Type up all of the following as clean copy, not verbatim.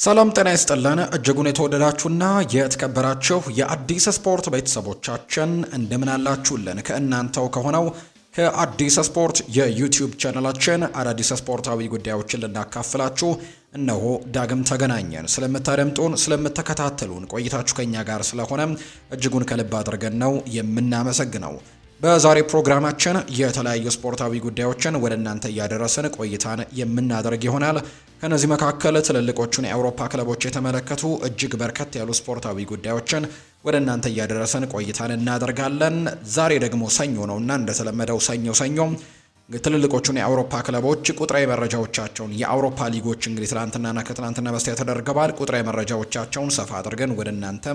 ሰላም ጤና ይስጥልን እጅጉን የተወደዳችሁና የተከበራችሁ የአዲስ ስፖርት ቤተሰቦቻችን እንደምን አላችሁልን? ከእናንተው ከሆነው ከአዲስ ስፖርት የዩቲዩብ ቻናላችን አዳዲስ ስፖርታዊ ጉዳዮችን ልናካፍላችሁ እነሆ ዳግም ተገናኘን። ስለምታደምጡን፣ ስለምትከታተሉን ቆይታችሁ ከኛ ጋር ስለሆነ እጅጉን ከልብ አድርገን ነው የምናመሰግነው። በዛሬ ፕሮግራማችን የተለያዩ ስፖርታዊ ጉዳዮችን ወደ እናንተ እያደረስን ቆይታን የምናደርግ ይሆናል። ከነዚህ መካከል ትልልቆቹን የአውሮፓ ክለቦች የተመለከቱ እጅግ በርከት ያሉ ስፖርታዊ ጉዳዮችን ወደ እናንተ እያደረስን ቆይታን እናደርጋለን። ዛሬ ደግሞ ሰኞ ነውና እንደተለመደው ሰኞ ትልልቆቹን የአውሮፓ ክለቦች ቁጥራዊ መረጃዎቻቸውን የአውሮፓ ሊጎች እንግዲህ ትናንትናና ከትናንትና በስቲያ ተደርገዋል። ቁጥራዊ መረጃዎቻቸውን ሰፋ አድርገን ወደ እናንተ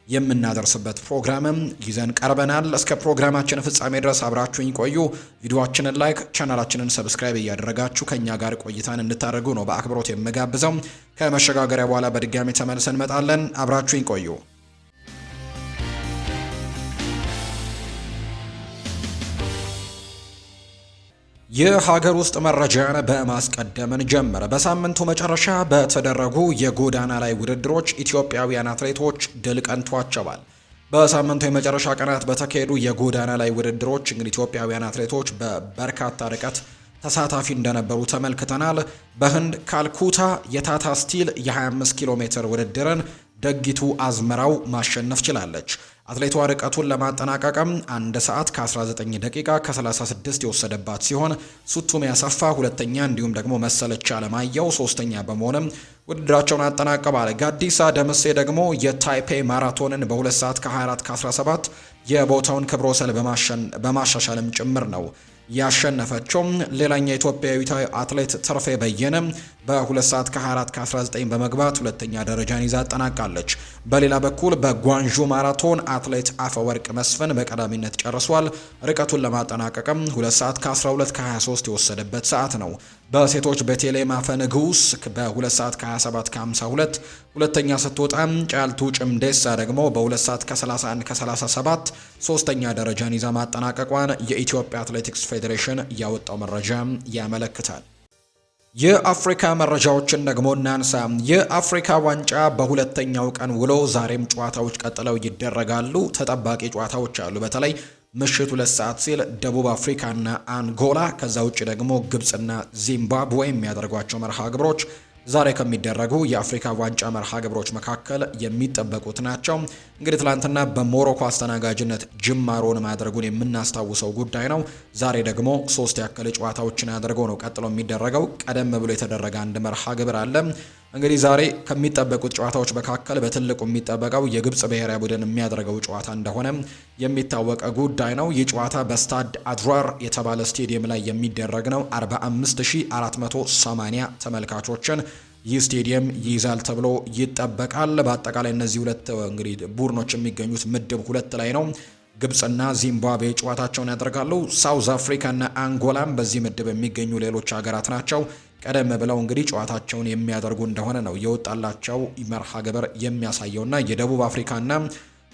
የምናደርስበት ፕሮግራምም ይዘን ቀርበናል። እስከ ፕሮግራማችን ፍጻሜ ድረስ አብራችሁኝ ቆዩ። ቪዲዮአችንን ላይክ፣ ቻናላችንን ሰብስክራይብ እያደረጋችሁ ከኛ ጋር ቆይታን እንድታደርጉ ነው በአክብሮት የምጋብዘው። ከመሸጋገሪያ በኋላ በድጋሚ ተመልሰን እንመጣለን። አብራችሁኝ ቆዩ። የሀገር ውስጥ መረጃን በማስቀደምን ጀመረ። በሳምንቱ መጨረሻ በተደረጉ የጎዳና ላይ ውድድሮች ኢትዮጵያውያን አትሌቶች ድል ቀንቷቸዋል። በሳምንቱ የመጨረሻ ቀናት በተካሄዱ የጎዳና ላይ ውድድሮች እንግዲህ ኢትዮጵያውያን አትሌቶች በበርካታ ርቀት ተሳታፊ እንደነበሩ ተመልክተናል። በህንድ ካልኩታ የታታ ስቲል የ25 ኪሎ ሜትር ውድድርን ደጊቱ አዝመራው ማሸነፍ ችላለች። አትሌቷ ርቀቱን ለማጠናቀቅም 1 ሰዓት ከ19 ደቂቃ ከ36 የወሰደባት ሲሆን ሱቱሜ አሰፋ ሁለተኛ፣ እንዲሁም ደግሞ መሰለች አለማየሁ ሶስተኛ በመሆንም ውድድራቸውን አጠናቀዋል። ጋዲሳ ደምሴ ደግሞ የታይፔ ማራቶንን በ2 ሰዓት ከ24 ከ17 የቦታውን ክብረ ወሰን በማሻሻልም ጭምር ነው ያሸነፈችው። ሌላኛ ኢትዮጵያዊቷ አትሌት ትርፌ በየነ በ2 ሰዓት ከ24 ከ19 በመግባት ሁለተኛ ደረጃን ይዛ አጠናቃለች። በሌላ በኩል በጓንዡ ማራቶን አትሌት አፈወርቅ መስፍን በቀዳሚነት ጨርሷል። ርቀቱን ለማጠናቀቅም 2 ሰዓት ከ12 ከ23 የወሰደበት ሰዓት ነው። በሴቶች በቴሌማ ፈንጉስ በ2 ሰዓት ከ27 ከ52 ሁለተኛ ስትወጣ፣ ጫልቱ ጭምዴሳ ደግሞ በ2 ሰዓት ከ31 ከ37 ሶስተኛ ደረጃን ይዛ ማጠናቀቋን የኢትዮጵያ አትሌቲክስ ፌዴሬሽን ያወጣው መረጃ ያመለክታል። የአፍሪካ መረጃዎችን ደግሞ እናንሳ። የአፍሪካ ዋንጫ በሁለተኛው ቀን ውሎ ዛሬም ጨዋታዎች ቀጥለው ይደረጋሉ። ተጠባቂ ጨዋታዎች አሉ። በተለይ ምሽት 2 ሰዓት ሲል ደቡብ አፍሪካና አንጎላ፣ ከዛ ውጭ ደግሞ ግብጽና ዚምባብዌ የሚያደርጓቸው መርሃ ግብሮች ዛሬ ከሚደረጉ የአፍሪካ ዋንጫ መርሃ ግብሮች መካከል የሚጠበቁት ናቸው። እንግዲህ ትላንትና በሞሮኮ አስተናጋጅነት ጅማሮን ማድረጉን የምናስታውሰው ጉዳይ ነው። ዛሬ ደግሞ 3 ያክል ጨዋታዎችን አድርገው ነው ቀጥሎ የሚደረገው። ቀደም ብሎ የተደረገ አንድ መርሃ ግብር አለ። እንግዲህ ዛሬ ከሚጠበቁት ጨዋታዎች መካከል በትልቁ የሚጠበቀው የግብጽ ብሔራዊ ቡድን የሚያደርገው ጨዋታ እንደሆነ የሚታወቀ ጉዳይ ነው። ይህ ጨዋታ በስታድ አድራር የተባለ ስቴዲየም ላይ የሚደረግ ነው። 45480 ተመልካቾችን ይህ ስቴዲየም ይይዛል ተብሎ ይጠበቃል። በአጠቃላይ እነዚህ ሁለት እንግዲህ ቡድኖች የሚገኙት ምድብ 2 ላይ ነው። ግብጽና ዚምባብዌ ጨዋታቸውን ያደርጋሉ። ሳውዝ አፍሪካና አንጎላም በዚህ ምድብ የሚገኙ ሌሎች ሀገራት ናቸው። ቀደም ብለው እንግዲህ ጨዋታቸውን የሚያደርጉ እንደሆነ ነው የወጣላቸው መርሃ ግብር የሚያሳየውና የደቡብ አፍሪካና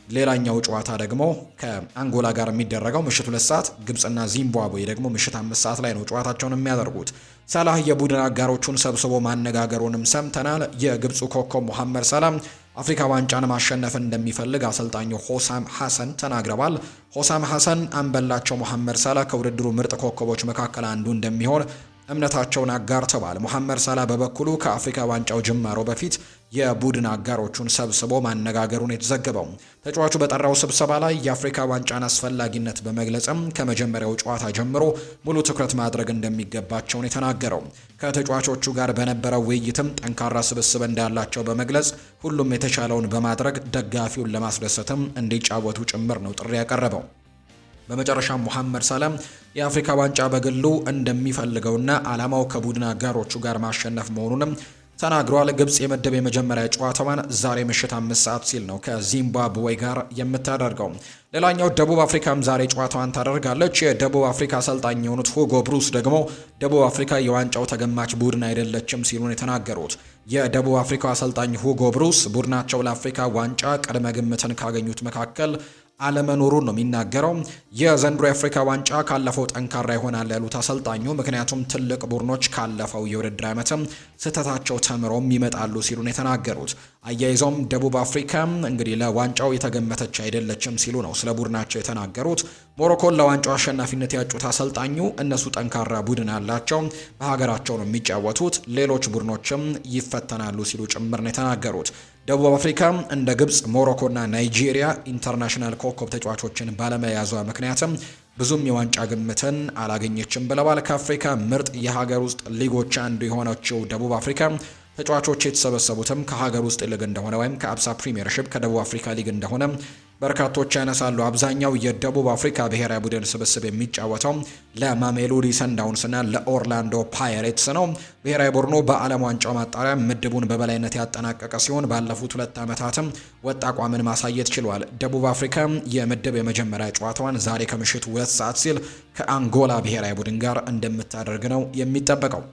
ሌላኛው ጨዋታ ደግሞ ከአንጎላ ጋር የሚደረገው ምሽት 2 ሰዓት፣ ግብጽና ዚምባብዌ ደግሞ ምሽት 5 ሰዓት ላይ ነው ጨዋታቸውን የሚያደርጉት። ሰላህ የቡድን አጋሮቹን ሰብስቦ ማነጋገሩንም ሰምተናል። የግብፁ ኮከብ ሙሐመድ ሰላም አፍሪካ ዋንጫን ማሸነፍ እንደሚፈልግ አሰልጣኙ ሆሳም ሐሰን ተናግረዋል። ሆሳም ሐሰን አምበላቸው ሙሐመድ ሰላህ ከውድድሩ ምርጥ ኮከቦች መካከል አንዱ እንደሚሆን እምነታቸውን አጋርተዋል። ሙሐመድ ሰላህ በበኩሉ ከአፍሪካ ዋንጫው ጅማሮ በፊት የቡድን አጋሮቹን ሰብስቦ ማነጋገሩን የተዘገበው ተጫዋቹ በጠራው ስብሰባ ላይ የአፍሪካ ዋንጫን አስፈላጊነት በመግለጽም ከመጀመሪያው ጨዋታ ጀምሮ ሙሉ ትኩረት ማድረግ እንደሚገባቸውን የተናገረው ከተጫዋቾቹ ጋር በነበረው ውይይትም ጠንካራ ስብስብ እንዳላቸው በመግለጽ ሁሉም የተቻለውን በማድረግ ደጋፊውን ለማስደሰትም እንዲጫወቱ ጭምር ነው ጥሪ ያቀረበው። በመጨረሻ ሙሐመድ ሰላም የአፍሪካ ዋንጫ በግሉ እንደሚፈልገውና ዓላማው ከቡድን አጋሮቹ ጋር ማሸነፍ መሆኑንም ተናግሯል። ግብጽ የምድብ የመጀመሪያ ጨዋታዋን ዛሬ ምሽት 5 ሰዓት ሲል ነው ከዚምባብዌ ጋር የምታደርገው። ሌላኛው ደቡብ አፍሪካም ዛሬ ጨዋታዋን ታደርጋለች። የደቡብ አፍሪካ አሰልጣኝ የሆኑት ሁጎ ብሩስ ደግሞ ደቡብ አፍሪካ የዋንጫው ተገማች ቡድን አይደለችም ሲሉ ነው የተናገሩት። የደቡብ አፍሪካ አሰልጣኝ ሁጎ ብሩስ ቡድናቸው ለአፍሪካ ዋንጫ ቅድመ ግምትን ካገኙት መካከል አለመኖሩን ነው የሚናገረው። የዘንድሮ የአፍሪካ ዋንጫ ካለፈው ጠንካራ ይሆናል ያሉት አሰልጣኙ ምክንያቱም ትልቅ ቡድኖች ካለፈው የውድድር ዓመትም ስህተታቸው ተምረውም ይመጣሉ ሲሉ ነው የተናገሩት። አያይዘውም ደቡብ አፍሪካ እንግዲህ ለዋንጫው የተገመተች አይደለችም ሲሉ ነው ስለ ቡድናቸው የተናገሩት። ሞሮኮን ለዋንጫው አሸናፊነት ያጩት አሰልጣኙ እነሱ ጠንካራ ቡድን አላቸው፣ በሀገራቸው ነው የሚጫወቱት፣ ሌሎች ቡድኖችም ይፈተናሉ ሲሉ ጭምር ነው የተናገሩት። ደቡብ አፍሪካ እንደ ግብጽ፣ ሞሮኮና ናይጄሪያ ኢንተርናሽናል ኮከብ ተጫዋቾችን ባለመያዟ ምክንያትም ብዙም የዋንጫ ግምትን አላገኘችም ብለዋል። ከአፍሪካ ምርጥ የሀገር ውስጥ ሊጎች አንዱ የሆነችው ደቡብ አፍሪካ ተጫዋቾች የተሰበሰቡትም ከሀገር ውስጥ ሊግ እንደሆነ ወይም ከአብሳ ፕሪሚየርሺፕ ከደቡብ አፍሪካ ሊግ እንደሆነ በርካቶች ያነሳሉ። አብዛኛው የደቡብ አፍሪካ ብሔራዊ ቡድን ስብስብ የሚጫወተው ለማሜሎዲ ሰንዳውንስና ለኦርላንዶ ፓይሬትስ ነው። ብሔራዊ ቡድኑ በዓለም ዋንጫው ማጣሪያ ምድቡን በበላይነት ያጠናቀቀ ሲሆን ባለፉት 2 ዓመታትም ወጥ አቋምን ማሳየት ችሏል። ደቡብ አፍሪካ የምድብ የመጀመሪያ ጨዋታዋን ዛሬ ከምሽቱ 2 ሰዓት ሲል ከአንጎላ ብሔራዊ ቡድን ጋር እንደምታደርግ ነው የሚጠበቀው።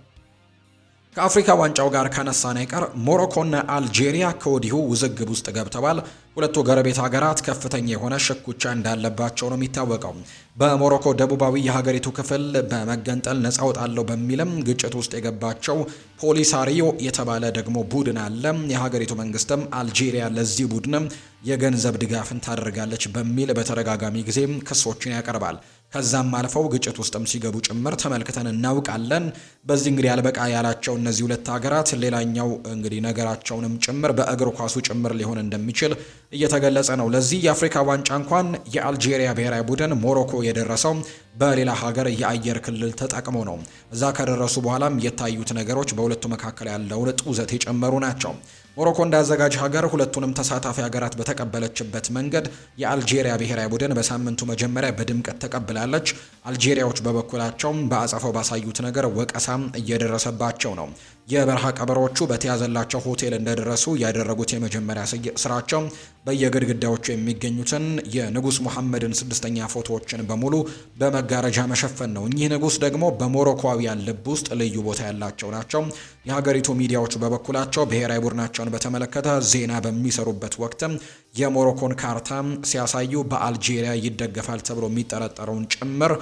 ከአፍሪካ ዋንጫው ጋር ካነሳን አይቀር ሞሮኮና አልጄሪያ ከወዲሁ ውዝግብ ውስጥ ገብተዋል። ሁለቱ ጎረቤት ሀገራት ከፍተኛ የሆነ ሽኩቻ እንዳለባቸው ነው የሚታወቀው። በሞሮኮ ደቡባዊ የሀገሪቱ ክፍል በመገንጠል ነጻ ወጣለሁ በሚልም ግጭት ውስጥ የገባቸው ፖሊሳሪዮ የተባለ ደግሞ ቡድን አለ። የሀገሪቱ መንግስትም አልጄሪያ ለዚህ ቡድንም የገንዘብ ድጋፍን ታደርጋለች በሚል በተደጋጋሚ ጊዜ ክሶችን ያቀርባል። ከዛም አልፈው ግጭት ውስጥም ሲገቡ ጭምር ተመልክተን እናውቃለን። በዚህ እንግዲህ አልበቃ ያላቸው እነዚህ ሁለት ሀገራት ሌላኛው እንግዲህ ነገራቸውንም ጭምር በእግር ኳሱ ጭምር ሊሆን እንደሚችል እየተገለጸ ነው። ለዚህ የአፍሪካ ዋንጫ እንኳን የአልጄሪያ ብሔራዊ ቡድን ሞሮኮ የደረሰው በሌላ ሀገር የአየር ክልል ተጠቅሞ ነው። እዛ ከደረሱ በኋላም የታዩት ነገሮች በሁለቱ መካከል ያለውን ጡዘት የጨመሩ ናቸው። ሞሮኮ እንዳዘጋጅ ሀገር ሁለቱንም ተሳታፊ ሀገራት በተቀበለችበት መንገድ የአልጄሪያ ብሔራዊ ቡድን በሳምንቱ መጀመሪያ በድምቀት ተቀብላለች። አልጄሪያዎች በበኩላቸው በአጸፋው ባሳዩት ነገር ወቀሳም እየደረሰባቸው ነው። የበረሃ ቀበሮቹ በተያዘላቸው ሆቴል እንደደረሱ ያደረጉት የመጀመሪያ ስራቸው በየግድግዳዎቹ የሚገኙትን የንጉስ ሙሐመድን 6ኛ ፎቶዎችን በሙሉ በመጋረጃ መሸፈን ነው። እኚህ ንጉስ ደግሞ በሞሮኮውያን ልብ ውስጥ ልዩ ቦታ ያላቸው ናቸው። የሀገሪቱ ሚዲያዎች በበኩላቸው ብሔራዊ ቡድናቸውን በተመለከተ ዜና በሚሰሩበት ወቅትም የሞሮኮን ካርታ ሲያሳዩ በአልጄሪያ ይደገፋል ተብሎ የሚጠረጠረውን ጭምር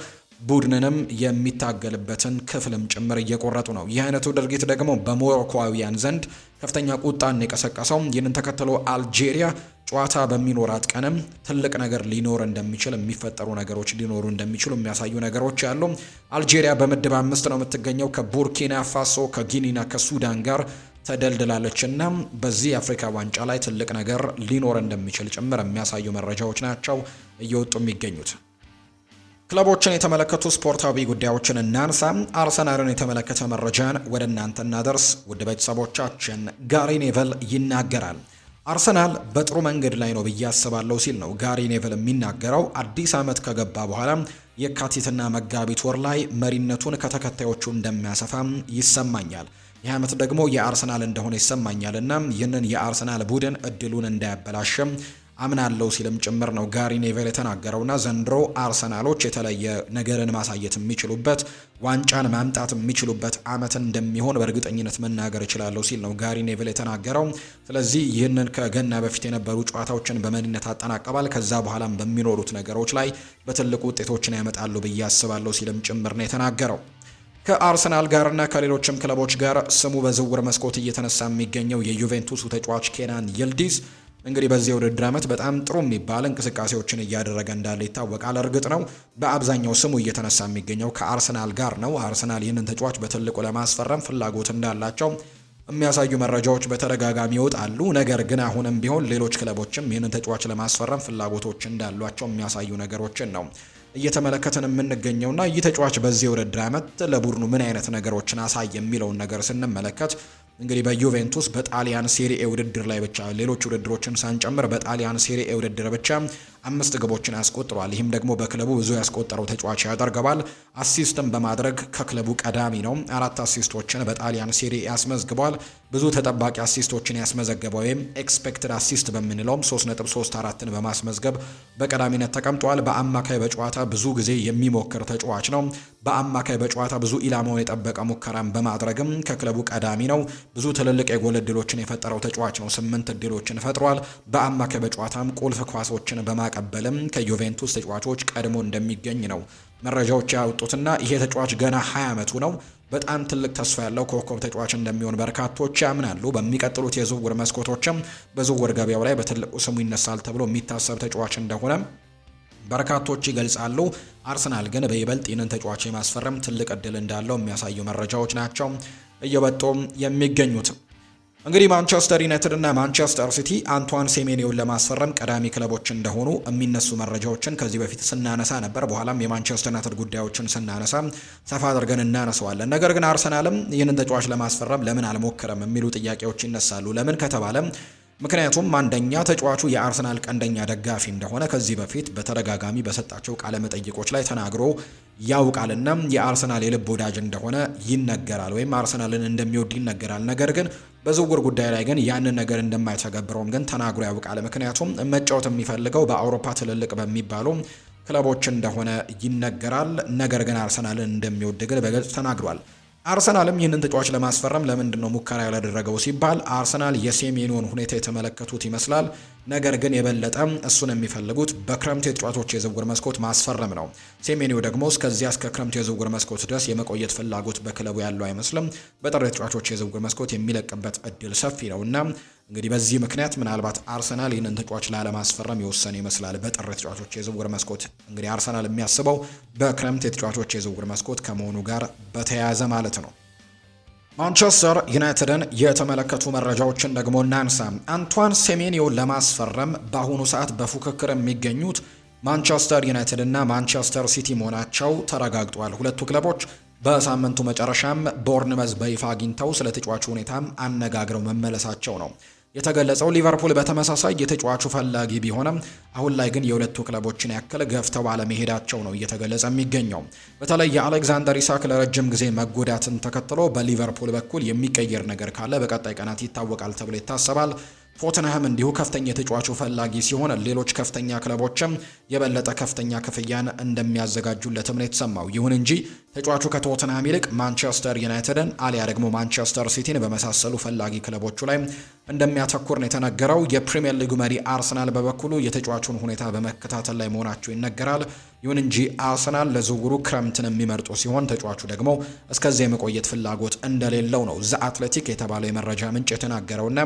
ቡድንንም የሚታገልበትን ክፍልም ጭምር እየቆረጡ ነው። ይህ አይነቱ ድርጊት ደግሞ በሞሮኮውያን ዘንድ ከፍተኛ ቁጣን የቀሰቀሰው። ይህንን ተከትሎ አልጄሪያ ጨዋታ በሚኖራት ቀንም ትልቅ ነገር ሊኖር እንደሚችል የሚፈጠሩ ነገሮች ሊኖሩ እንደሚችሉ የሚያሳዩ ነገሮች ያሉ። አልጄሪያ በምድብ 5 ነው የምትገኘው ከቡርኪና ፋሶ ከጊኒና ከሱዳን ጋር ተደልድላለች እና በዚህ የአፍሪካ ዋንጫ ላይ ትልቅ ነገር ሊኖር እንደሚችል ጭምር የሚያሳዩ መረጃዎች ናቸው እየወጡ የሚገኙት። ክለቦችን የተመለከቱ ስፖርታዊ ጉዳዮችን እናንሳ። አርሰናልን የተመለከተ መረጃን ወደ እናንተ እናደርስ። ውድ ቤተሰቦቻችን ጋሪ ኔቨል ይናገራል። አርሰናል በጥሩ መንገድ ላይ ነው ብዬ አስባለሁ ሲል ነው ጋሪ ኔቨል የሚናገረው። አዲስ ዓመት ከገባ በኋላ የካቲትና መጋቢት ወር ላይ መሪነቱን ከተከታዮቹ እንደሚያሰፋ ይሰማኛል። ይህ ዓመት ደግሞ የአርሰናል እንደሆነ ይሰማኛል እና ይህንን የአርሰናል ቡድን እድሉን እንዳያበላሽም አምናለሁ ሲልም ጭምር ነው ጋሪ ኔቨል የተናገረውና ዘንድሮ አርሰናሎች የተለየ ነገርን ማሳየት የሚችሉበት ዋንጫን ማምጣት የሚችሉበት ዓመት እንደሚሆን በእርግጠኝነት መናገር እችላለሁ ሲል ነው ጋሪ ኔቨል የተናገረው። ስለዚህ ይህንን ከገና በፊት የነበሩ ጨዋታዎችን በመሪነት አጠናቀባል። ከዛ በኋላም በሚኖሩት ነገሮች ላይ በትልቁ ውጤቶችን ያመጣሉ ብዬ አስባለሁ ሲልም ጭምር ነው የተናገረው። ከአርሰናል ጋርና ከሌሎችም ክለቦች ጋር ስሙ በዝውውር መስኮት እየተነሳ የሚገኘው የዩቬንቱሱ ተጫዋች ኬናን ይልዲዝ እንግዲህ በዚህ የውድድር ዓመት በጣም ጥሩ የሚባል እንቅስቃሴዎችን እያደረገ እንዳለ ይታወቃል። እርግጥ ነው በአብዛኛው ስሙ እየተነሳ የሚገኘው ከአርሰናል ጋር ነው። አርሰናል ይህንን ተጫዋች በትልቁ ለማስፈረም ፍላጎት እንዳላቸው የሚያሳዩ መረጃዎች በተደጋጋሚ ይወጣሉ። ነገር ግን አሁንም ቢሆን ሌሎች ክለቦችም ይህንን ተጫዋች ለማስፈረም ፍላጎቶች እንዳሏቸው የሚያሳዩ ነገሮችን ነው እየተመለከትን የምንገኘውና ይህ ተጫዋች በዚህ የውድድር ዓመት ለቡድኑ ምን አይነት ነገሮችን አሳይ የሚለውን ነገር ስንመለከት እንግዲህ በዩቬንቱስ በጣሊያን ሴሪኤ ውድድር ላይ ብቻ ሌሎች ውድድሮችን ሳንጨምር በጣሊያን ሴሪኤ ውድድር ብቻ 5 ግቦችን አስቆጥሯል። ይህም ደግሞ በክለቡ ብዙ ያስቆጠረው ተጫዋች ያደርገዋል። አሲስትም በማድረግ ከክለቡ ቀዳሚ ነው። 4 አሲስቶችን በጣሊያን ሴሪኤ ያስመዝግቧል። ብዙ ተጠባቂ አሲስቶችን ያስመዘገበው ወይም ኤክስፔክትድ አሲስት በምንለውም 3.34ን በማስመዝገብ በቀዳሚነት ተቀምጧል። በአማካይ በጨዋታ ብዙ ጊዜ የሚሞክር ተጫዋች ነው። በአማካይ በጨዋታ ብዙ ኢላማውን የጠበቀ ሙከራን በማድረግም ከክለቡ ቀዳሚ ነው። ብዙ ትልልቅ የጎል እድሎችን የፈጠረው ተጫዋች ነው። 8 እድሎችን ፈጥሯል። በአማካይ በጨዋታም ቁልፍ ኳሶችን በማቀበል በማቀበልም ከዩቬንቱስ ተጫዋቾች ቀድሞ እንደሚገኝ ነው መረጃዎች ያወጡትና ይሄ ተጫዋች ገና 20 ዓመቱ ነው። በጣም ትልቅ ተስፋ ያለው ኮከብ ተጫዋች እንደሚሆን በርካቶች ያምናሉ። በሚቀጥሉት የዝውውር መስኮቶችም በዝውውር ገበያው ላይ በትልቁ ስሙ ይነሳል ተብሎ የሚታሰብ ተጫዋች እንደሆነ በርካቶች ይገልጻሉ። አርሰናል ግን በይበልጥ ይህንን ተጫዋች የማስፈረም ትልቅ እድል እንዳለው የሚያሳዩ መረጃዎች ናቸው እየወጡ የሚገኙት። እንግዲህ ማንቸስተር ዩናይትድ እና ማንቸስተር ሲቲ አንቷን ሴሜኒዮን ለማስፈረም ቀዳሚ ክለቦች እንደሆኑ የሚነሱ መረጃዎችን ከዚህ በፊት ስናነሳ ነበር። በኋላም የማንቸስተር ዩናይትድ ጉዳዮችን ስናነሳ ሰፋ አድርገን እናነሳዋለን። ነገር ግን አርሰናልም ይህንን ተጫዋች ለማስፈረም ለምን አልሞከረም የሚሉ ጥያቄዎች ይነሳሉ። ለምን ከተባለ ምክንያቱም አንደኛ ተጫዋቹ የአርሰናል ቀንደኛ ደጋፊ እንደሆነ ከዚህ በፊት በተደጋጋሚ በሰጣቸው ቃለ መጠይቆች ላይ ተናግሮ ያውቃልና የአርሰናል የልብ ወዳጅ እንደሆነ ይነገራል፣ ወይም አርሰናልን እንደሚወድ ይነገራል። ነገር ግን በዝውውር ጉዳይ ላይ ግን ያንን ነገር እንደማይተገብረውም ግን ተናግሮ ያውቃል። ምክንያቱም መጫወት የሚፈልገው በአውሮፓ ትልልቅ በሚባሉ ክለቦች እንደሆነ ይነገራል። ነገር ግን አርሰናልን እንደሚወድ ግን በግልጽ ተናግሯል። አርሰናልም ይህንን ተጫዋች ለማስፈረም ለምንድን ነው ሙከራ ያላደረገው ሲባል አርሰናል የሴሜኒዮን ሁኔታ የተመለከቱት ይመስላል። ነገር ግን የበለጠ እሱን የሚፈልጉት በክረምት የተጫዋቾች የዝውውር መስኮት ማስፈረም ነው። ሴሜኒዮ ደግሞ እስከ ክረምት የዝውውር መስኮት ድረስ የመቆየት ፍላጎት በክለቡ ያለው አይመስልም። በጥር የተጫዋቾች የዝውውር መስኮት የሚለቅበት እድል ሰፊ ነውና እንግዲህ በዚህ ምክንያት ምናልባት አርሰናል ይህንን ተጫዋች ላለማስፈረም የወሰነ ይመስላል። በጥር የተጫዋቾች የዝውውር መስኮት እንግዲህ አርሰናል የሚያስበው በክረምት የተጫዋቾች የዝውውር መስኮት ከመሆኑ ጋር በተያያዘ ማለት ነው። ማንቸስተር ዩናይትድን የተመለከቱ መረጃዎችን ደግሞ እናንሳ። አንቷን ሴሜኒዮን ለማስፈረም በአሁኑ ሰዓት በፉክክር የሚገኙት ማንቸስተር ዩናይትድ እና ማንቸስተር ሲቲ መሆናቸው ተረጋግጧል። ሁለቱ ክለቦች በሳምንቱ መጨረሻም ቦርንመዝ በይፋ አግኝተው ስለ ተጫዋቹ ሁኔታም አነጋግረው መመለሳቸው ነው የተገለጸው። ሊቨርፑል በተመሳሳይ የተጫዋቹ ፈላጊ ቢሆንም አሁን ላይ ግን የሁለቱ ክለቦችን ያክል ገፍተው ባለመሄዳቸው ነው እየተገለጸ የሚገኘው። በተለይ የአሌክዛንደር ኢሳክ ለረጅም ጊዜ መጎዳትን ተከትሎ በሊቨርፑል በኩል የሚቀየር ነገር ካለ በቀጣይ ቀናት ይታወቃል ተብሎ ይታሰባል። ቶተንሃም እንዲሁ ከፍተኛ የተጫዋቹ ፈላጊ ሲሆን ሌሎች ከፍተኛ ክለቦችም የበለጠ ከፍተኛ ክፍያን እንደሚያዘጋጁለትም ነው የተሰማው። ይሁን እንጂ ተጫዋቹ ከቶተንሃም ይልቅ ማንቸስተር ዩናይትድን አሊያ ደግሞ ማንቸስተር ሲቲን በመሳሰሉ ፈላጊ ክለቦቹ ላይ እንደሚያተኩር ነው የተነገረው። የፕሪሚየር ሊጉ መሪ አርሰናል በበኩሉ የተጫዋቹን ሁኔታ በመከታተል ላይ መሆናቸው ይነገራል። ይሁን እንጂ አርሰናል ለዝውውሩ ክረምትን የሚመርጡ ሲሆን ተጫዋቹ ደግሞ እስከዚያ የመቆየት ፍላጎት እንደሌለው ነው ዘ አትሌቲክ የተባለው የመረጃ ምንጭ የተናገረውና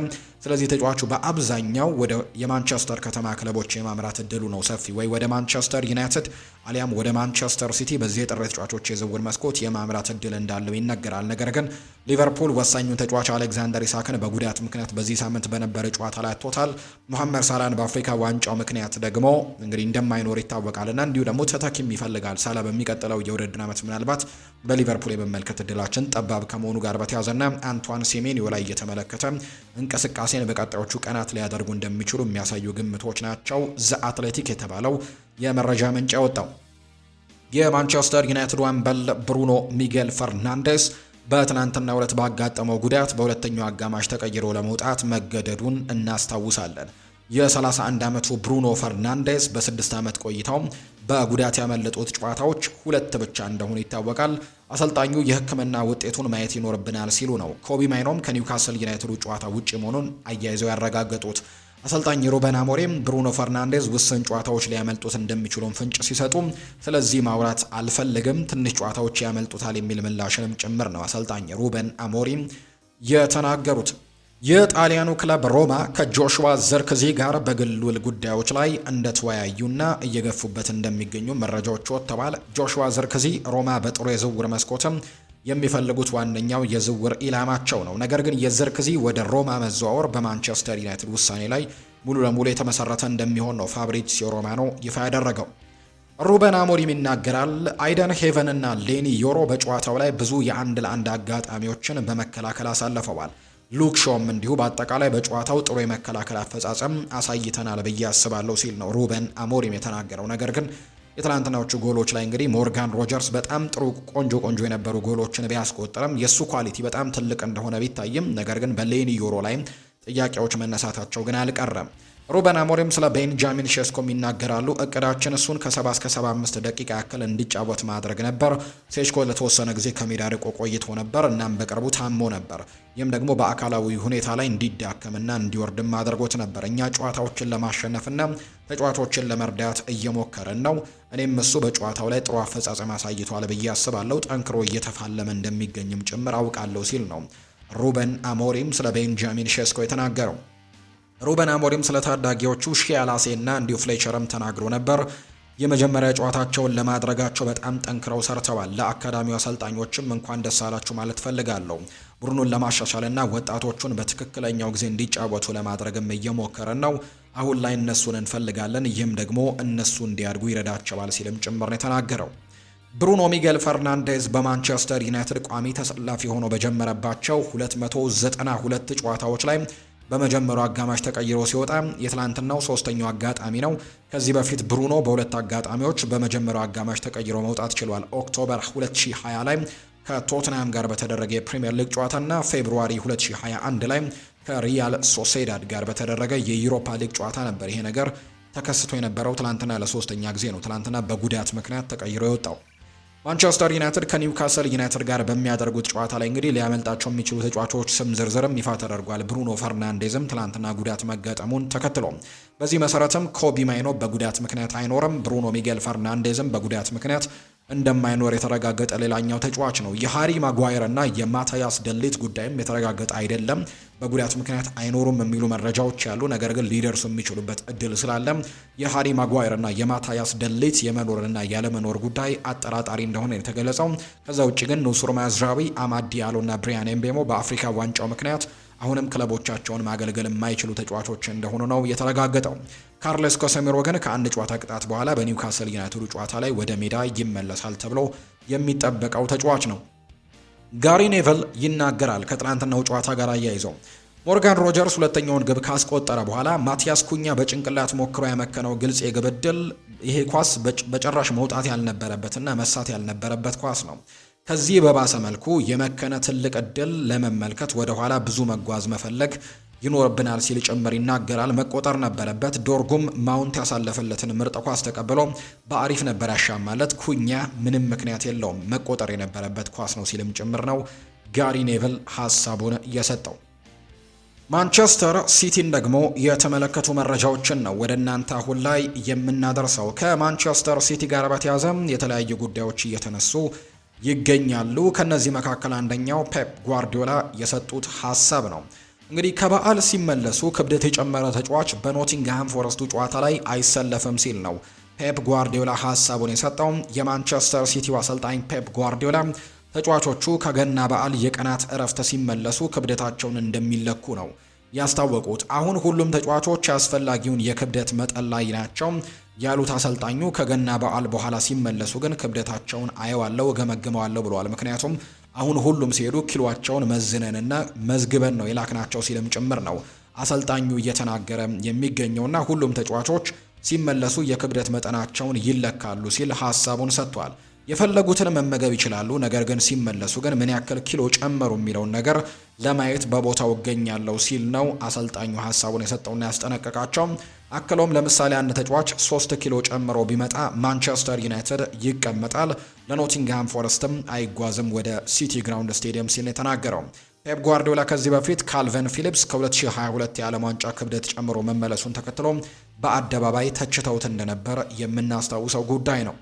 ስለዚህ ተጫዋቹ በአብዛኛው ወደ የማንቸስተር ከተማ ክለቦች የማምራት እድሉ ነው ሰፊ፣ ወይ ወደ ማንቸስተር ዩናይትድ አሊያም ወደ ማንቸስተር ሲቲ በዚህ የጥር ተጫዋቾች የዝውውር መስኮት የማምራት እድል እንዳለው ይነገራል። ነገር ግን ሊቨርፑል ወሳኙን ተጫዋች አሌክዛንደር ኢሳክን በጉዳት ምክንያት በዚህ ሳምንት በነበረ ጨዋታ ላይ አጥቶታል። ሙሐመድ ሳላህን በአፍሪካ ዋንጫው ምክንያት ደግሞ እንግዲህ እንደማይኖር ይታወቃልና እንዲሁ ደግሞ ተተኪም ይፈልጋል። ሳላ በሚቀጥለው የውድድር ዓመት ምናልባት በሊቨርፑል የመመልከት እድላችን ጠባብ ከመሆኑ ጋር በተያያዘና አንቷን ሴሜኒዮ ላይ እየተመለከተ እንቅስቃሴን በቀጣዮቹ ቀናት ሊያደርጉ እንደሚችሉ የሚያሳዩ ግምቶች ናቸው ዘ አትሌቲክ የተባለው የመረጃ ምንጭ ያወጣው። የማንቸስተር ዩናይትድ አምበል ብሩኖ ሚጌል ፈርናንዴስ በትናንትናው ዕለት ባጋጠመው ጉዳት በሁለተኛው አጋማሽ ተቀይሮ ለመውጣት መገደዱን እናስታውሳለን። የ31 ዓመቱ ብሩኖ ፈርናንዴስ በ6 ዓመት ቆይታው በጉዳት ያመለጡት ጨዋታዎች 2 ብቻ እንደሆኑ ይታወቃል። አሰልጣኙ የሕክምና ውጤቱን ማየት ይኖርብናል ሲሉ ነው ኮቢ ማይኖም ከኒውካስል ዩናይትዱ ጨዋታ ውጪ መሆኑን አያይዘው ያረጋገጡት። አሰልጣኝ ሩበን አሞሪም ብሩኖ ፈርናንዴዝ ውስን ጨዋታዎች ሊያመልጡት እንደሚችሉም ፍንጭ ሲሰጡ ስለዚህ ማውራት አልፈልግም፣ ትንሽ ጨዋታዎች ያመልጡታል የሚል ምላሽንም ጭምር ነው አሰልጣኝ ሩበን አሞሪም የተናገሩት። የጣሊያኑ ክለብ ሮማ ከጆሹዋ ዘርክዚ ጋር በግል ጉዳዮች ላይ እንደተወያዩና እየገፉበት እንደሚገኙ መረጃዎች ወጥተዋል። ጆሹዋ ዘርክዚ ሮማ በጥሩ የዝውውር መስኮትም የሚፈልጉት ዋነኛው የዝውውር ኢላማቸው ነው። ነገር ግን የዘርክዚ ወደ ሮማ መዘዋወር በማንቸስተር ዩናይትድ ውሳኔ ላይ ሙሉ ለሙሉ የተመሰረተ እንደሚሆን ነው ፋብሪዚዮ ሮማኖ ይፋ ያደረገው። ሩበን አሞሪም ይናገራል። አይደን ሄቨን እና ሌኒ ዮሮ በጨዋታው ላይ ብዙ የአንድ ለአንድ አጋጣሚዎችን በመከላከል አሳልፈዋል። ሉክ ሾም እንዲሁ በአጠቃላይ በጨዋታው ጥሩ የመከላከል አፈጻጸም አሳይተናል ብዬ አስባለሁ ሲል ነው ሩበን አሞሪም የተናገረው። ነገር ግን የትላንትናዎቹ ጎሎች ላይ እንግዲህ ሞርጋን ሮጀርስ በጣም ጥሩ ቆንጆ የነበሩ ጎሎችን ቢያስቆጥርም የሱ ኳሊቲ በጣም ትልቅ እንደሆነ ቢታይም ነገር ግን በሌኒ ዮሮ ላይ ጥያቄዎች መነሳታቸው ግን አልቀረም። ሩበን አሞሪም ስለ ቤንጃሚን ሼስኮም ይናገራሉ። እቅዳችን እሱን ከ70 እስከ 75 ደቂቃ ያክል እንዲጫወት ማድረግ ነበር። ሴስኮ ለተወሰነ ጊዜ ከሜዳ ርቆ ቆይቶ ነበር፣ እናም በቅርቡ ታሞ ነበር። ይህም ደግሞ በአካላዊ ሁኔታ ላይ እንዲዳከምና እንዲወርድም አድርጎት ነበር። እኛ ጨዋታዎችን ለማሸነፍና ተጫዋቾችን ለመርዳት እየሞከርን ነው። እኔም እሱ በጨዋታው ላይ ጥሩ አፈጻጸም አሳይቷል ብዬ አስባለሁ። ጠንክሮ እየተፋለመ እንደሚገኝም ጭምር አውቃለሁ ሲል ነው ሩበን አሞሪም ስለ ቤንጃሚን ሼስኮ የተናገረው። ሩበን አሞሪም ስለ ታዳጊዎቹ ሺያላሴና እንዲሁ ፍሌቸርም ተናግሮ ነበር። የመጀመሪያ ጨዋታቸውን ለማድረጋቸው በጣም ጠንክረው ሰርተዋል። ለአካዳሚው አሰልጣኞችም እንኳን ደስ አላችሁ ማለት ፈልጋለሁ። ቡድኑን ለማሻሻልና ወጣቶቹን በትክክለኛው ጊዜ እንዲጫወቱ ለማድረግም እየሞከረን ነው። አሁን ላይ እነሱን እንፈልጋለን፣ ይህም ደግሞ እነሱ እንዲያድጉ ይረዳቸዋል ሲልም ጭምር ነው የተናገረው። ብሩኖ ሚጌል ፈርናንዴዝ በማንቸስተር ዩናይትድ ቋሚ ተሰላፊ ሆኖ በጀመረባቸው 292 ጨዋታዎች ላይ በመጀመሪያው አጋማሽ ተቀይሮ ሲወጣ የትላንትናው ሶስተኛው አጋጣሚ ነው። ከዚህ በፊት ብሩኖ በሁለት አጋጣሚዎች በመጀመሪያው አጋማሽ ተቀይሮ መውጣት ችሏል። ኦክቶበር 2020 ላይ ከቶትንሃም ጋር በተደረገ የፕሪሚየር ሊግ ጨዋታና ፌብሩዋሪ 2021 ላይ ከሪያል ሶሴዳድ ጋር በተደረገ የዩሮፓ ሊግ ጨዋታ ነበር ይሄ ነገር ተከስቶ የነበረው። ትላንትና ለሶስተኛ ጊዜ ነው ትላንትና በጉዳት ምክንያት ተቀይሮ የወጣው። ማንቸስተር ዩናይትድ ከኒውካስል ዩናይትድ ጋር በሚያደርጉት ጨዋታ ላይ እንግዲህ ሊያመልጣቸው የሚችሉ ተጫዋቾች ስም ዝርዝርም ይፋ ተደርጓል። ብሩኖ ፈርናንዴዝም ትላንትና ጉዳት መገጠሙን ተከትሎ በዚህ መሰረትም ኮቢ ማይኖ በጉዳት ምክንያት አይኖርም። ብሩኖ ሚጌል ፈርናንዴዝም በጉዳት ምክንያት እንደማይኖር የተረጋገጠ ሌላኛው ተጫዋች ነው። የሃሪ ማጓየር እና የማታያስ ደሊት ጉዳይም የተረጋገጠ አይደለም። በጉዳት ምክንያት አይኖሩም የሚሉ መረጃዎች ያሉ፣ ነገር ግን ሊደርሱ የሚችሉበት እድል ስላለ የሃሪ ማጓየር እና የማታያስ ደሊት የመኖርና ያለመኖር ጉዳይ አጠራጣሪ እንደሆነ የተገለጸው። ከዛ ውጭ ግን ኑሱር ማዝራዊ፣ አማድ ዲያሎ እና ብሪያን ኤምቤሞ በአፍሪካ ዋንጫው ምክንያት አሁንም ክለቦቻቸውን ማገልገል የማይችሉ ተጫዋቾች እንደሆኑ ነው የተረጋገጠው። ካርሎስ ካሴሚሮ ግን ከአንድ ጨዋታ ቅጣት በኋላ በኒውካስል ዩናይትድ ጨዋታ ላይ ወደ ሜዳ ይመለሳል ተብሎ የሚጠበቀው ተጫዋች ነው። ጋሪ ኔቨል ይናገራል ከትናንትናው ጨዋታ ጋር አያይዘው። ሞርጋን ሮጀርስ ሁለተኛውን ግብ ካስቆጠረ በኋላ ማቲያስ ኩኛ በጭንቅላት ሞክሮ ያመከነው ግልጽ የግብ ዕድል፣ ይሄ ኳስ በጭራሽ መውጣት ያልነበረበትና መሳት ያልነበረበት ኳስ ነው። ከዚህ በባሰ መልኩ የመከነ ትልቅ ዕድል ለመመልከት ወደ ኋላ ብዙ መጓዝ መፈለግ ይኖርብናል ሲል ጭምር ይናገራል። መቆጠር ነበረበት። ዶርጉም ማውንት ያሳለፈለትን ምርጥ ኳስ ተቀብሎ በአሪፍ ነበር ያሻማለት። ኩኛ ምንም ምክንያት የለውም፣ መቆጠር የነበረበት ኳስ ነው ሲልም ጭምር ነው ጋሪ ኔቭል ሀሳቡን የሰጠው። ማንቸስተር ሲቲን ደግሞ የተመለከቱ መረጃዎችን ነው ወደ እናንተ አሁን ላይ የምናደርሰው። ከማንቸስተር ሲቲ ጋር በተያያዘ የተለያዩ ጉዳዮች እየተነሱ ይገኛሉ። ከነዚህ መካከል አንደኛው ፔፕ ጓርዲዮላ የሰጡት ሀሳብ ነው። እንግዲህ ከበዓል ሲመለሱ ክብደት የጨመረ ተጫዋች በኖቲንግሃም ፎረስቱ ጨዋታ ላይ አይሰለፍም ሲል ነው ፔፕ ጓርዲዮላ ሀሳቡን የሰጠው። የማንቸስተር ሲቲው አሰልጣኝ ፔፕ ጓርዲዮላ ተጫዋቾቹ ከገና በዓል የቀናት እረፍት ሲመለሱ ክብደታቸውን እንደሚለኩ ነው ያስታወቁት። አሁን ሁሉም ተጫዋቾች አስፈላጊውን የክብደት መጠን ላይ ናቸው ያሉት አሰልጣኙ ከገና በዓል በኋላ ሲመለሱ ግን ክብደታቸውን አየዋለሁ፣ እገመግመዋለሁ ብለዋል። ምክንያቱም አሁን ሁሉም ሲሄዱ ኪሎአቸውን መዝነንና መዝግበን ነው የላክናቸው ሲልም ጭምር ነው አሰልጣኙ እየተናገረ የሚገኘውና ሁሉም ተጫዋቾች ሲመለሱ የክብደት መጠናቸውን ይለካሉ ሲል ሀሳቡን ሰጥቷል። የፈለጉትን መመገብ ይችላሉ፣ ነገር ግን ሲመለሱ ግን ምን ያክል ኪሎ ጨመሩ የሚለውን ነገር ለማየት በቦታው እገኛለሁ ሲል ነው አሰልጣኙ ሀሳቡን የሰጠውና ያስጠነቀቃቸው። አክሎም ለምሳሌ አንድ ተጫዋች 3 ኪሎ ጨምሮ ቢመጣ ማንቸስተር ዩናይትድ ይቀመጣል፣ ለኖቲንግሃም ፎረስትም አይጓዝም ወደ ሲቲ ግራውንድ ስቴዲየም ሲል የተናገረው። ፔፕ ጓርዲዮላ ከዚህ በፊት ካልቨን ፊሊፕስ ከ2022 የዓለም ዋንጫ ክብደት ጨምሮ መመለሱን ተከትሎ በአደባባይ ተችተውት እንደነበር የምናስታውሰው ጉዳይ ነው።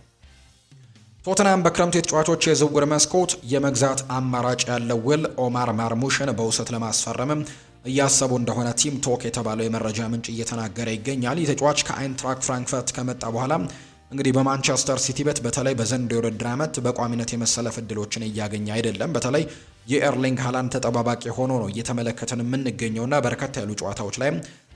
ቶተንሃም በክረምቱ የተጫዋቾች የዝውውር መስኮት የመግዛት አማራጭ ያለው ውል ኦማር ማርሙሽን በውሰት ለማስፈረምም እያሰቡ እንደሆነ ቲም ቶክ የተባለው የመረጃ ምንጭ እየተናገረ ይገኛል። ይህ ተጫዋች ከአይንትራክ ፍራንክፈርት ከመጣ በኋላ እንግዲህ በማንቸስተር ሲቲ ቤት በተለይ በዘንድሮው የውድድር ዓመት በቋሚነት የመሰለፍ እድሎችን እያገኘ አይደለም። በተለይ የኤርሊንግ ሃላንድ ተጠባባቂ ሆኖ ነው እየተመለከተን የምንገኘውና በርከት ያሉ ጨዋታዎች ላይ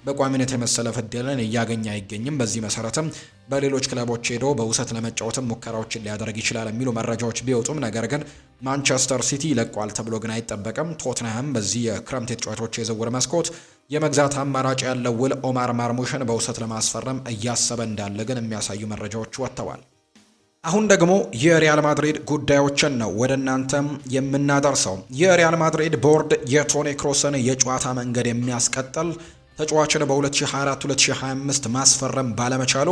በቋሚነት የመሰለፍ እድልን እያገኘ አይገኝም። በዚህ መሰረትም በሌሎች ክለቦች ሄዶ በውሰት ለመጫወትም ሙከራዎችን ሊያደርግ ይችላል የሚሉ መረጃዎች ቢወጡም ነገር ግን ማንቸስተር ሲቲ ይለቋል ተብሎ ግን አይጠበቅም። ቶትንሃም በዚህ የክረምት የተጫዋቾች የዝውውር መስኮት የመግዛት አማራጭ ያለው ውል ኦማር ማርሙሽን በውሰት ለማስፈረም እያሰበ እንዳለ ግን የሚያሳዩ መረጃዎች ወጥተዋል። አሁን ደግሞ የሪያል ማድሪድ ጉዳዮችን ነው ወደ እናንተም የምናደርሰው። የሪያል ማድሪድ ቦርድ የቶኒ ክሮስን የጨዋታ መንገድ የሚያስቀጥል ተጫዋችን በ2024-2025 ማስፈረም ባለመቻሉ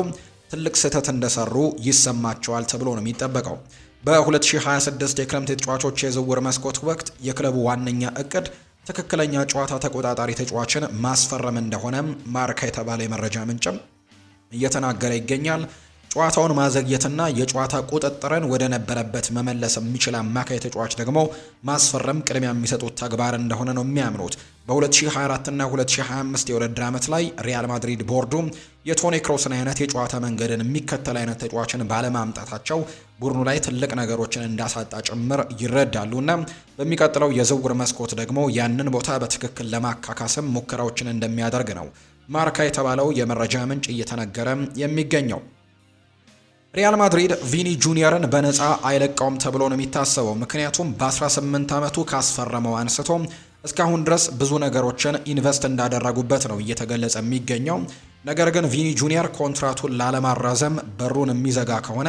ትልቅ ስህተት እንደሰሩ ይሰማቸዋል ተብሎ ነው የሚጠበቀው። በ2026 የክረምት የተጫዋቾች የዝውውር መስኮት ወቅት የክለቡ ዋነኛ እቅድ ትክክለኛ ጨዋታ ተቆጣጣሪ ተጫዋችን ማስፈረም እንደሆነ ማርካ የተባለ የመረጃ ምንጭም እየተናገረ ይገኛል። ጨዋታውን ማዘግየትና የጨዋታ ቁጥጥርን ወደ ነበረበት መመለስ የሚችል አማካይ ተጫዋች ደግሞ ማስፈረም ቅድሚያ የሚሰጡት ተግባር እንደሆነ ነው የሚያምኑት። በ2024 እና 2025 የውድድር ዓመት ላይ ሪያል ማድሪድ ቦርዱ የቶኒ ክሮስን አይነት የጨዋታ መንገድን የሚከተል አይነት ተጫዋችን ባለማምጣታቸው ቡድኑ ላይ ትልቅ ነገሮችን እንዳሳጣ ጭምር ይረዳሉና በሚቀጥለው የዝውውር መስኮት ደግሞ ያንን ቦታ በትክክል ለማካካስም ሙከራዎችን እንደሚያደርግ ነው ማርካ የተባለው የመረጃ ምንጭ እየተነገረ የሚገኘው። ሪያል ማድሪድ ቪኒ ጁኒየርን በነፃ አይለቀውም ተብሎ ነው የሚታሰበው። ምክንያቱም በ18 ዓመቱ ካስፈረመው አንስቶ እስካሁን ድረስ ብዙ ነገሮችን ኢንቨስት እንዳደረጉበት ነው እየተገለጸ የሚገኘው። ነገር ግን ቪኒ ጁኒየር ኮንትራቱን ላለማራዘም በሩን የሚዘጋ ከሆነ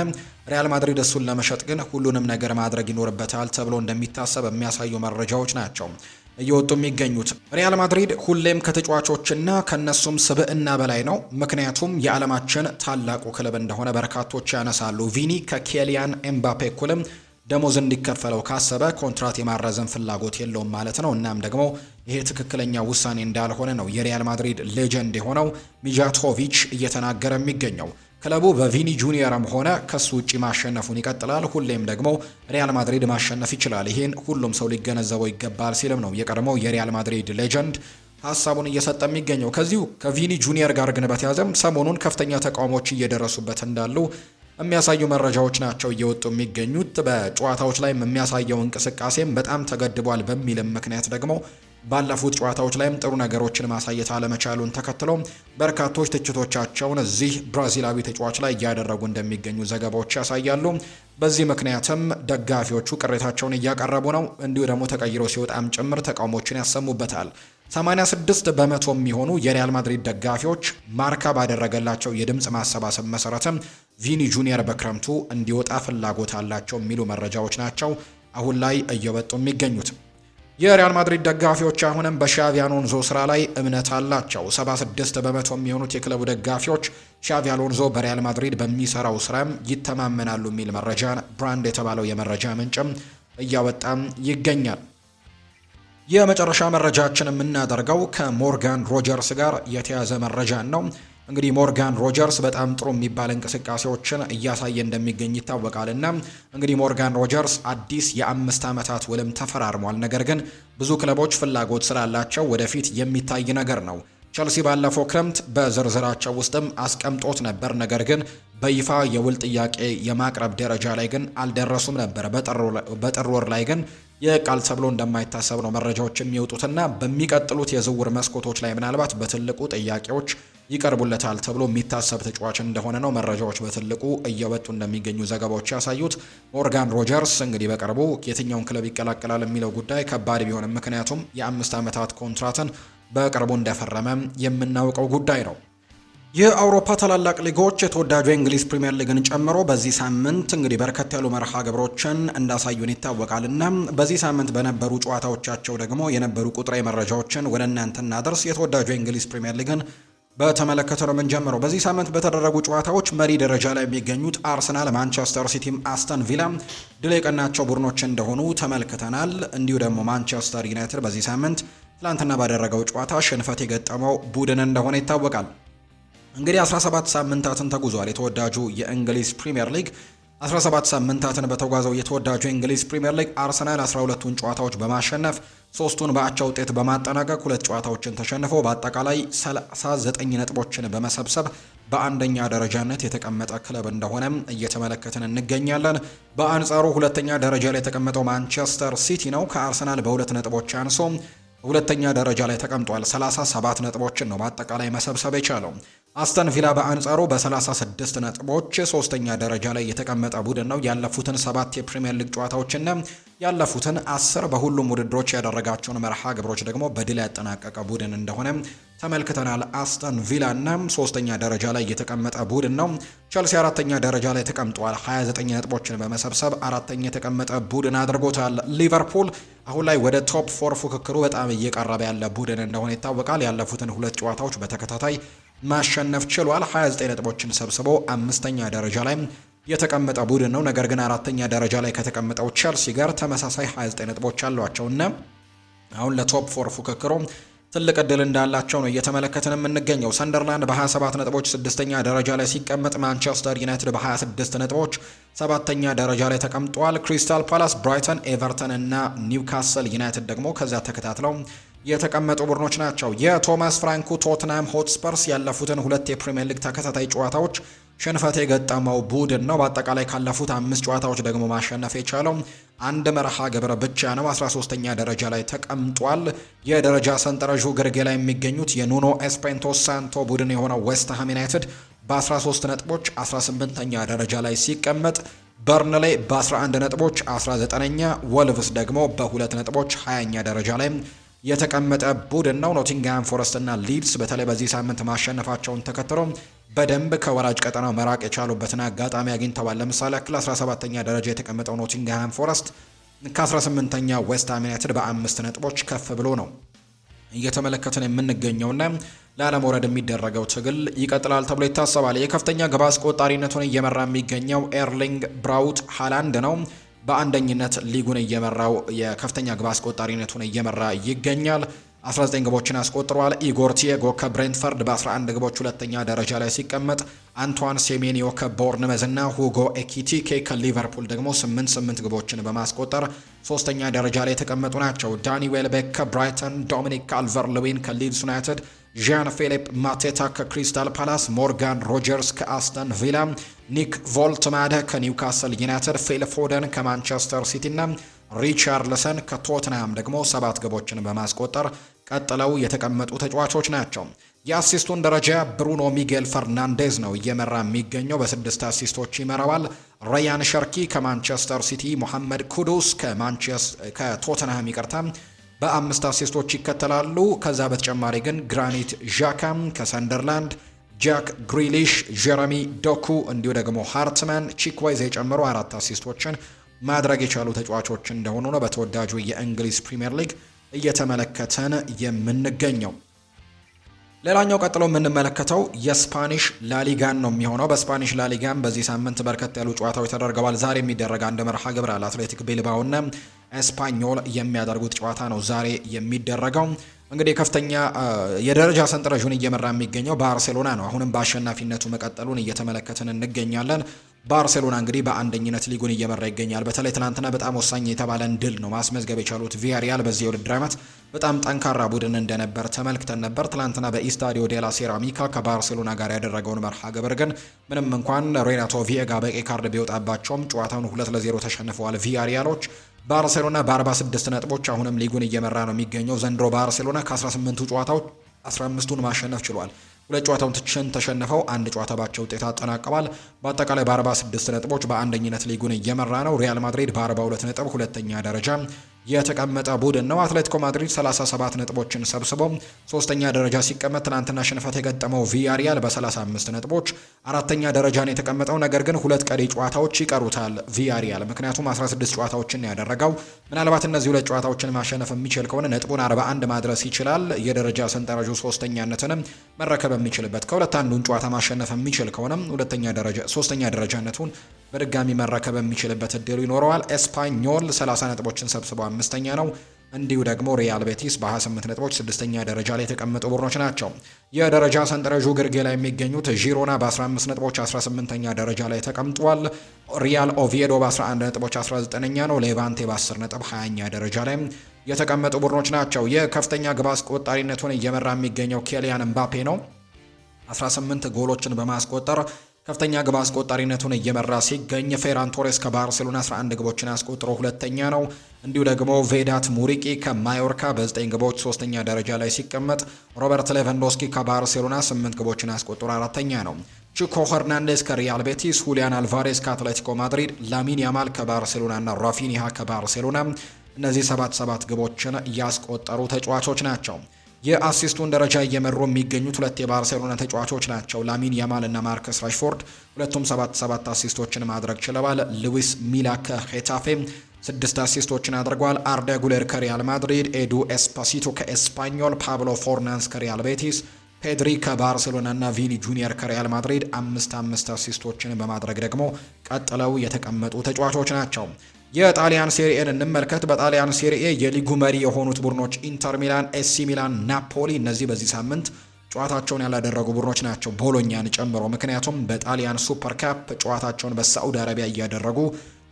ሪያል ማድሪድ እሱን ለመሸጥ ግን ሁሉንም ነገር ማድረግ ይኖርበታል ተብሎ እንደሚታሰብ የሚያሳዩ መረጃዎች ናቸው እየወጡ የሚገኙት። ሪያል ማድሪድ ሁሌም ከተጫዋቾችና ከነሱም ስብዕና በላይ ነው። ምክንያቱም የዓለማችን ታላቁ ክለብ እንደሆነ በርካቶች ያነሳሉ። ቪኒ ከኬሊያን ኤምባፔ እኩልም ደሞዝ እንዲከፈለው ካሰበ ኮንትራት የማራዘም ፍላጎት የለውም ማለት ነው። እናም ደግሞ ይሄ ትክክለኛ ውሳኔ እንዳልሆነ ነው የሪያል ማድሪድ ሌጀንድ የሆነው ሚጃቶቪች እየተናገረ የሚገኘው። ክለቡ በቪኒ ጁኒየርም ሆነ ከሱ ውጪ ማሸነፉን ይቀጥላል። ሁሌም ደግሞ ሪያል ማድሪድ ማሸነፍ ይችላል። ይሄን ሁሉም ሰው ሊገነዘበው ይገባል ሲልም ነው የቀድሞው የሪያል ማድሪድ ሌጀንድ ሀሳቡን እየሰጠ የሚገኘው። ከዚሁ ከቪኒ ጁኒየር ጋር ግን በተያዘም ሰሞኑን ከፍተኛ ተቃውሞች እየደረሱበት እንዳሉ የሚያሳዩ መረጃዎች ናቸው እየወጡ የሚገኙት። በጨዋታዎች ላይ የሚያሳየው እንቅስቃሴም በጣም ተገድቧል በሚልም ምክንያት ደግሞ ባለፉት ጨዋታዎች ላይም ጥሩ ነገሮችን ማሳየት አለመቻሉን ተከትሎ በርካቶች ትችቶቻቸውን እዚህ ብራዚላዊ ተጫዋች ላይ እያደረጉ እንደሚገኙ ዘገባዎች ያሳያሉ። በዚህ ምክንያትም ደጋፊዎቹ ቅሬታቸውን እያቀረቡ ነው። እንዲሁ ደግሞ ተቀይሮ ሲወጣም ጭምር ተቃውሞችን ያሰሙበታል። 86 በመቶ የሚሆኑ የሪያል ማድሪድ ደጋፊዎች ማርካ ባደረገላቸው የድምፅ ማሰባሰብ መሰረትም ቪኒ ጁኒየር በክረምቱ እንዲወጣ ፍላጎት አላቸው የሚሉ መረጃዎች ናቸው አሁን ላይ እየወጡ የሚገኙት። የሪያል ማድሪድ ደጋፊዎች አሁንም በሻቪ አሎንዞ ስራ ላይ እምነት አላቸው። 76 በመቶ የሚሆኑት የክለቡ ደጋፊዎች ሻቪ አሎንዞ በሪያል ማድሪድ በሚሰራው ስራም ይተማመናሉ የሚል መረጃን ብራንድ የተባለው የመረጃ ምንጭም እያወጣም ይገኛል። የመጨረሻ መረጃችን የምናደርገው ከሞርጋን ሮጀርስ ጋር የተያዘ መረጃን ነው። እንግዲህ ሞርጋን ሮጀርስ በጣም ጥሩ የሚባል እንቅስቃሴዎችን እያሳየ እንደሚገኝ ይታወቃልና እንግዲህ ሞርጋን ሮጀርስ አዲስ የ5 ዓመታት ውልም ተፈራርሟል። ነገር ግን ብዙ ክለቦች ፍላጎት ስላላቸው ወደፊት የሚታይ ነገር ነው። ቸልሲ ባለፈው ክረምት በዝርዝራቸው ውስጥም አስቀምጦት ነበር። ነገር ግን በይፋ የውል ጥያቄ የማቅረብ ደረጃ ላይ ግን አልደረሱም ነበር። በጥር ወር ላይ ግን የቃል ተብሎ እንደማይታሰብ ነው መረጃዎች የሚወጡትና በሚቀጥሉት የዝውውር መስኮቶች ላይ ምናልባት በትልቁ ጥያቄዎች ይቀርቡለታል ተብሎ የሚታሰብ ተጫዋች እንደሆነ ነው መረጃዎች በትልቁ እየወጡ እንደሚገኙ ዘገባዎች ያሳዩት። ሞርጋን ሮጀርስ እንግዲህ በቅርቡ የትኛውን ክለብ ይቀላቀላል የሚለው ጉዳይ ከባድ ቢሆንም ምክንያቱም የ5 ዓመታት ኮንትራትን በቅርቡ እንደፈረመ የምናውቀው ጉዳይ ነው። የአውሮፓ ታላላቅ ሊጎች የተወዳጁ የእንግሊዝ ፕሪምየር ሊግን ጨምሮ በዚህ ሳምንት እንግዲህ በርከት ያሉ መርሃ ግብሮችን እንዳሳዩን ይታወቃልና በዚህ ሳምንት በነበሩ ጨዋታዎቻቸው ደግሞ የነበሩ ቁጥራዊ መረጃዎችን ወደ እናንተ እናደርስ። የተወዳጁ የእንግሊዝ ፕሪምየር ሊግን በተመለከተ ነው የምንጀምረው። በዚህ ሳምንት በተደረጉ ጨዋታዎች መሪ ደረጃ ላይ የሚገኙት አርሰናል፣ ማንቸስተር ሲቲም አስተን ቪላ ድል የቀናቸው ቡድኖች እንደሆኑ ተመልክተናል። እንዲሁ ደግሞ ማንቸስተር ዩናይትድ በዚህ ሳምንት ትላንትና ባደረገው ጨዋታ ሽንፈት የገጠመው ቡድን እንደሆነ ይታወቃል። እንግዲህ 17 ሳምንታትን ተጉዟል የተወዳጁ የእንግሊዝ ፕሪምየር ሊግ። 17 ሳምንታትን በተጓዘው የተወዳጁ የእንግሊዝ ፕሪምየር ሊግ አርሰናል 12ቱን ጨዋታዎች በማሸነፍ 3ቱን በአቻ ውጤት በማጠናቀቅ 2 ጨዋታዎችን ተሸንፎ በአጠቃላይ 39 ነጥቦችን በመሰብሰብ በአንደኛ ደረጃነት የተቀመጠ ክለብ እንደሆነም እየተመለከትን እንገኛለን። በአንጻሩ ሁለተኛ ደረጃ ላይ የተቀመጠው ማንቸስተር ሲቲ ነው። ከአርሰናል በ2 ነጥቦች አንሶ ሁለተኛ ደረጃ ላይ ተቀምጧል። 37 ነጥቦችን ነው በአጠቃላይ መሰብሰብ የቻለው። አስተን ቪላ በአንጻሩ በ36 ነጥቦች ሶስተኛ ደረጃ ላይ የተቀመጠ ቡድን ነው። ያለፉትን 7 የፕሪሚየር ሊግ ጨዋታዎችና ያለፉትን 10 በሁሉም ውድድሮች ያደረጋቸውን መርሃ ግብሮች ደግሞ በድል ያጠናቀቀ ቡድን እንደሆነ ተመልክተናል። አስተን ቪላ እና 3ኛ ደረጃ ላይ የተቀመጠ ቡድን ነው። ቸልሲ 4ኛ ደረጃ ላይ ተቀምጧል። 29 ነጥቦችን በመሰብሰብ 4ኛ የተቀመጠ ቡድን አድርጎታል። ሊቨርፑል አሁን ላይ ወደ ቶፕ 4 ፉክክሩ በጣም እየቀረበ ያለ ቡድን እንደሆነ ይታወቃል። ያለፉትን 2 ጨዋታዎች በተከታታይ ማሸነፍ ችሏል። 29 ነጥቦችን ሰብስቦ 5ኛ ደረጃ ላይ የተቀመጠ ቡድን ነው። ነገር ግን 4ኛ ደረጃ ላይ ከተቀመጠው ቸልሲ ጋር ተመሳሳይ 29 ነጥቦች አሏቸው እና አሁን ለቶፕ 4 ፉክክሩ ትልቅ እድል እንዳላቸው ነው እየተመለከትን የምንገኘው። ሰንደርላንድ በ27 ነጥቦች 6ኛ ደረጃ ላይ ሲቀመጥ፣ ማንቸስተር ዩናይትድ በ26 ነጥቦች 7ኛ ደረጃ ላይ ተቀምጧል። ክሪስታል ፓላስ፣ ብራይተን፣ ኤቨርተን እና ኒውካስል ዩናይትድ ደግሞ ከዛ ተከታትለው የተቀመጡ ቡድኖች ናቸው። የቶማስ ፍራንኩ ቶትናም ሆትስፐርስ ያለፉትን 2 የፕሪሚየር ሊግ ተከታታይ ጨዋታዎች ሽንፈት የገጠመው ቡድን ነው። በአጠቃላይ ካለፉት 5 ጨዋታዎች ደግሞ ማሸነፍ የቻለው አንድ መርሃ ግብር ብቻ ነው። 13ኛ ደረጃ ላይ ተቀምጧል። የደረጃ ሰንጠረዡ ግርጌ ላይ የሚገኙት የኑኖ ኤስፔንቶ ሳንቶ ቡድን የሆነው ዌስትሃም ዩናይትድ በ13 ነጥቦች 18ኛ ደረጃ ላይ ሲቀመጥ፣ በርንሌ በ11 ነጥቦች 19ኛ፣ ወልቭስ ደግሞ በ2 ነጥቦች 20ኛ ደረጃ ላይ የተቀመጠ ቡድን ነው። ኖቲንግሃም ፎረስት እና ሊድስ በተለይ በዚህ ሳምንት ማሸነፋቸውን ተከትሎ በደንብ ከወራጅ ቀጠናው መራቅ የቻሉበትን አጋጣሚ አግኝተዋል። ለምሳሌ ያክል 17ኛ ደረጃ የተቀመጠው ኖቲንግሃም ፎረስት ከ18ኛ ዌስትሃም ዩናይትድ በ5 ነጥቦች ከፍ ብሎ ነው እየተመለከትን የምንገኘውና ለአለመውረድ የሚደረገው ትግል ይቀጥላል ተብሎ ይታሰባል። የከፍተኛ ግብ አስቆጣሪነቱን እየመራ የሚገኘው ኤርሊንግ ብራውት ሃላንድ ነው። በአንደኝነት ሊጉን እየመራው የከፍተኛ ግብ አስቆጣሪነቱን እየመራ ይገኛል። 19 ግቦችን አስቆጥሯል። ኢጎር ቲየጎ ከብሬንትፈርድ በ11 ግቦች 2ኛ ደረጃ ላይ ሲቀመጥ፣ አንቷን ሴሜኒዮ ከቦርንመዝ እና ሁጎ ኤኪቲኬ ከሊቨርፑል ደግሞ 8 ግቦችን በማስቆጠር 3ኛ ደረጃ ላይ የተቀመጡ ናቸው። ዳኒ ዌልቤክ ከብራይተን፣ ዶሚኒክ ካልቨር-ልዊን ከሊድስ ዩናይትድ፣ ዣን ፊሊፕ ማቴታ ከክሪስታል ፓላስ፣ ሞርጋን ሮጀርስ ከአስተን ቪላ፣ ኒክ ቮልትማደ ከኒውካስል ዩናይትድ፣ ፊል ፎደን ከማንቸስተር ሲቲ እና ሪቻርልሰን ከቶትንሃም ደግሞ 7 ግቦችን በማስቆጠር ቀጥለው የተቀመጡ ተጫዋቾች ናቸው። የአሲስቱን ደረጃ ብሩኖ ሚጌል ፈርናንዴዝ ነው እየመራ የሚገኘው፣ በ6 አሲስቶች ይመራዋል። ራያን ሸርኪ ከማንቸስተር ሲቲ፣ ሙሐመድ ኩዱስ ከቶትንሃም በ5 አሲስቶች ይከተላሉ። ከዛ በተጨማሪ ግን ግራኒት ዣካም ከሰንደርላንድ፣ ጃክ ግሪሊሽ፣ ጀረሚ ዶኩ እንዲሁ ደግሞ ሃርትማን ቺክዌዝ የጨመሩ 4 አሲስቶችን ማድረግ የቻሉ ተጫዋቾች እንደሆኑ ነው በተወዳጁ የእንግሊዝ ፕሪምየር ሊግ እየተመለከተን የምንገኘው። ሌላኛው ቀጥሎ የምንመለከተው የስፓኒሽ ላሊጋን ነው የሚሆነው። በስፓኒሽ ላሊጋን በዚህ ሳምንት በርከት ያሉ ጨዋታዎች ተደርገዋል። ዛሬ የሚደረግ አንድ መርሃ ግብር አለ። አትሌቲክ ቢልባኦና ኤስፓኞል የሚያደርጉት ጨዋታ ነው ዛሬ የሚደረገው። እንግዲህ ከፍተኛ የደረጃ ሰንጠረዡን እየመራ የሚገኘው ባርሴሎና ነው። አሁንም በአሸናፊነቱ መቀጠሉን እየተመለከትን እንገኛለን። ባርሴሎና እንግዲህ በአንደኝነት ሊጉን እየመራ ይገኛል። በተለይ ትናንትና በጣም ወሳኝ የተባለን ድል ነው ማስመዝገብ የቻሉት። ቪያሪያል በዚህ የውድድር ዓመት በጣም ጠንካራ ቡድን እንደነበር ተመልክተን ነበር። ትናንትና በኢስታዲዮ ዴላ ሴራሚካ ከባርሴሎና ጋር ያደረገውን መርሃ ግብር ግን ምንም እንኳን ሬናቶ ቪዬጋ በቀይ ካርድ ቢወጣባቸውም ጨዋታውን 2-0 ተሸንፈዋል ቪያሪያሎች። ባርሴሎና በ46 ነጥቦች አሁንም ሊጉን እየመራ ነው የሚገኘው። ዘንድሮ ባርሴሎና ከ18ቱ ጨዋታዎች 15ቱን ማሸነፍ ችሏል። 2 ጨዋታውን ተሸንፈው 1 ጨዋታ ባቸው ውጤት አጠናቀዋል። በአጠቃላይ በ46 ነጥቦች በአንደኝነት ሊጉን እየመራ ነው። ሪያል ማድሪድ በ42 ነጥብ ሁለተኛ ደረጃ የተቀመጠ ቡድን ነው። አትሌቲኮ ማድሪድ 37 ነጥቦችን ሰብስቦ 3ኛ ደረጃ ሲቀመጥ፣ ትናንትና ሽንፈት የገጠመው ቪያሪያል በ35 ነጥቦች 4ኛ ደረጃን የተቀመጠው። ነገር ግን 2 ቀሪ ጨዋታዎች ይቀሩታል ቪያሪያል፣ ምክንያቱም 16 ጨዋታዎችን ያደረገው። ምናልባት እነዚህ 2 ጨዋታዎችን ማሸነፍ የሚችል ከሆነ ነጥቡን 41 ማድረስ ይችላል። የደረጃ ሰንጠረዡ 3ኛነትንም መረከብ የሚችልበት ከሁለት አንዱን ጨዋታ ማሸነፍ የሚችል ከሆነም 3ኛ ደረጃነቱን በድጋሚ መረከብ የሚችልበት እድሉ ይኖረዋል። ኤስፓኞል 30 ነጥቦችን ሰብስቦ 5ኛ ነው። እንዲሁ ደግሞ ሪያል ቤቲስ በ28 ነጥቦች 6ኛ ደረጃ ላይ የተቀመጡ ቡድኖች ናቸው። የደረጃ ሰንጠረዡ ግርጌ ላይ የሚገኙት ዢሮና በ15 ነጥቦች 18ኛ ደረጃ ላይ ተቀምጧል። ሪያል ኦቪዬዶ በ11 ነጥቦች 19ኛ ነው። ሌቫንቴ በ10 ነጥብ 20ኛ ደረጃ ላይ የተቀመጡ ቡድኖች ናቸው። የከፍተኛ ግብ አስቆጣሪነቱን እየመራ የሚገኘው ኬሊያን ኤምባፔ ነው። 18 ጎሎችን በማስቆጠር ከፍተኛ ግብ አስቆጣሪነቱን እየመራ ሲገኝ፣ ፌራን ቶሬስ ከባርሴሎና 11 ግቦችን አስቆጥሮ ሁለተኛ ነው። እንዲሁ ደግሞ ቬዳት ሙሪቂ ከማዮርካ በ9 ግቦች 3ኛ ደረጃ ላይ ሲቀመጥ፣ ሮበርት ሌቫንዶስኪ ከባርሴሎና 8 ግቦችን አስቆጥሮ 4ኛ ነው። ቺኮ ሄርናንዴዝ ከሪያል ቤቲስ፣ ሁሊያን አልቫሬስ ከአትሌቲኮ ማድሪድ፣ ላሚን ያማል ከባርሴሎና እና ራፊኒሃ ከባርሴሎና እነዚህ 7 ግቦችን ያስቆጠሩ ተጫዋቾች ናቸው። የአሲስቱን ደረጃ እየመሩ የሚገኙት ሁለት የባርሴሎና ተጫዋቾች ናቸው። ላሚን ያማል እና ማርከስ ራሽፎርድ ሁለቱም 7 አሲስቶችን ማድረግ ችለዋል። ሉዊስ ሚላ ከሄታፌ 6 አሲስቶችን አድርጓል። አርዳ ጉሌር ከሪያል ማድሪድ፣ ኤዱ ኤስፓሲቶ ከኤስፓኞል፣ ፓብሎ ፎርናንስ ከሪያል ቤቲስ፣ ፔድሪ ከባርሴሎና እና ቪኒ ጁኒየር ከሪያል ማድሪድ 5 አሲስቶችን በማድረግ ደግሞ ቀጥለው የተቀመጡ ተጫዋቾች ናቸው። የጣሊያን ሴሪኤን እንመልከት። በጣሊያን ሴሪኤ የሊጉ መሪ የሆኑት ቡድኖች ኢንተር ሚላን፣ ኤሲ ሚላን፣ ናፖሊ እነዚህ በዚህ ሳምንት ጨዋታቸውን ያላደረጉ ቡድኖች ናቸው፣ ቦሎኛን ጨምሮ። ምክንያቱም በጣሊያን ሱፐር ካፕ ጨዋታቸውን በሳዑዲ አረቢያ እያደረጉ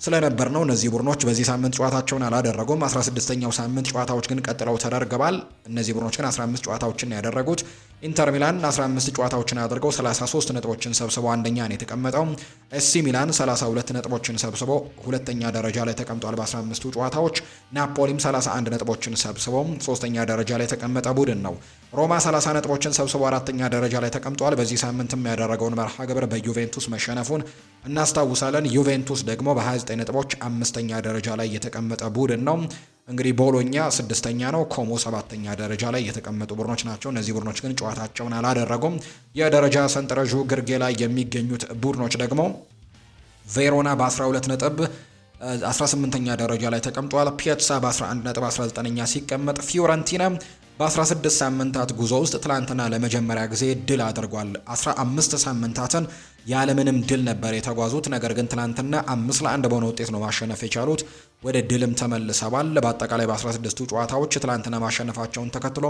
ስለነበር ነው። እነዚህ ቡድኖች በዚህ ሳምንት ጨዋታቸውን አላደረጉም። 16ኛው ሳምንት ጨዋታዎች ግን ቀጥለው ተደርገዋል። እነዚህ ቡድኖች ግን 15 ጨዋታዎችን ያደረጉት። ኢንተር ሚላን 15 ጨዋታዎችን አድርገው 33 ነጥቦችን ሰብስበው አንደኛ ነው የተቀመጠው። ኤሲ ሚላን 32 ነጥቦችን ሰብስቦ ሁለተኛ ደረጃ ላይ ተቀምጧል በ15ቱ ጨዋታዎች። ናፖሊም 31 ነጥቦችን ሰብስቦ ሶስተኛ ደረጃ ላይ የተቀመጠ ቡድን ነው። ሮማ 30 ነጥቦችን ሰብስቦ አራተኛ ደረጃ ላይ ተቀምጧል። በዚህ ሳምንትም ያደረገውን መርሃ ግብር በዩቬንቱስ መሸነፉን እናስታውሳለን። ዩቬንቱስ ደግሞ በ29 ነጥቦች አምስተኛ ደረጃ ላይ የተቀመጠ ቡድን ነው። እንግዲህ ቦሎኛ 6ኛ ነው። ኮሞ 7ኛ ደረጃ ላይ የተቀመጡ ቡድኖች ናቸው። እነዚህ ቡድኖች ግን ጨዋታቸውን አላደረጉም። የደረጃ ሰንጠረዡ ግርጌ ላይ የሚገኙት ቡድኖች ደግሞ ቬሮና በ12 ነጥብ 18ኛ ደረጃ ላይ ተቀምጧል። ፒያሳ በ11 ነጥብ 19ኛ ሲቀመጥ፣ ፊዮረንቲና በ16 ሳምንታት ጉዞ ውስጥ ትላንትና ለመጀመሪያ ጊዜ ድል አድርጓል። 15 ሳምንታትን ያለምንም ድል ነበር የተጓዙት። ነገር ግን ትላንትና 5-1 በሆነ ውጤት ነው ማሸነፍ የቻሉት። ወደ ድልም ተመልሰዋል። በአጠቃላይ በ16ቱ ጨዋታዎች ትላንትና ማሸነፋቸውን ተከትሎ